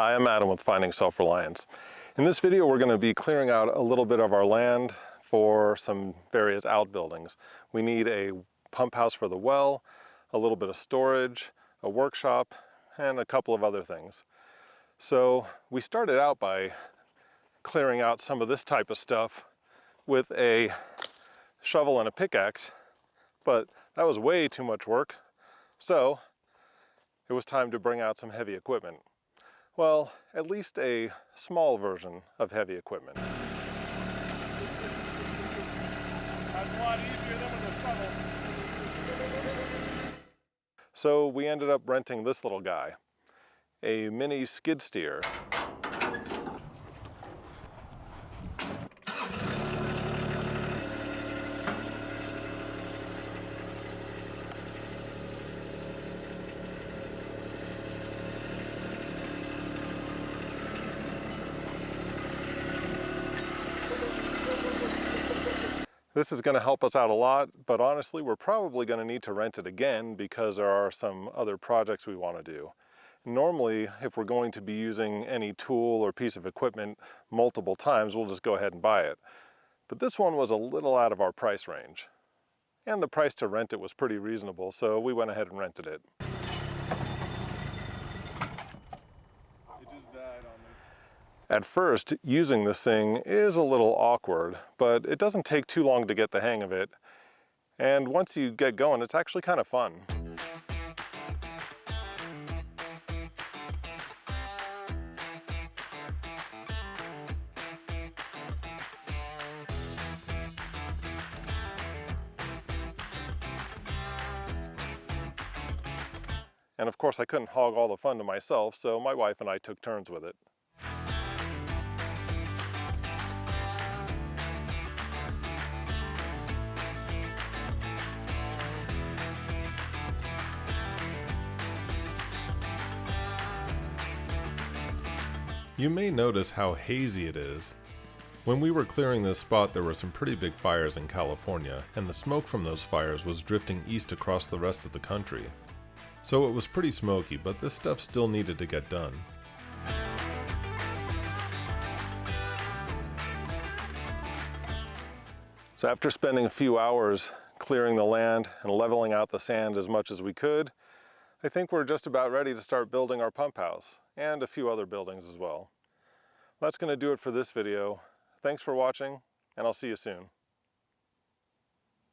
Hi, I'm Adam with Finding Self-Reliance. In this video, we're going to be clearing out a little bit of our land for some various outbuildings. We need a pump house for the well, a little bit of storage, a workshop, and a couple of other things. So we started out by clearing out some of this type of stuff with a shovel and a pickaxe, but that was way too much work. So it was time to bring out some heavy equipment. Well, at least a small version of heavy equipment. That's a lot easier than with a shovel. So we ended up renting this little guy, a mini skid steer. This is going to help us out a lot, but honestly, we're probably going to need to rent it again because there are some other projects we want to do. Normally, if we're going to be using any tool or piece of equipment multiple times, we'll just go ahead and buy it. But this one was a little out of our price range. And the price to rent it was pretty reasonable, so we went ahead and rented it. It just died on me. At first, using this thing is a little awkward, but it doesn't take too long to get the hang of it. And once you get going, it's actually kind of fun. And of course, I couldn't hog all the fun to myself, so my wife and I took turns with it. You may notice how hazy it is. When we were clearing this spot, there were some pretty big fires in California, and the smoke from those fires was drifting east across the rest of the country. So it was pretty smoky, but this stuff still needed to get done. So after spending a few hours clearing the land and leveling out the sand as much as we could, I think we're just about ready to start building our pump house and a few other buildings as well. That's going to do it for this video. Thanks for watching, and I'll see you soon.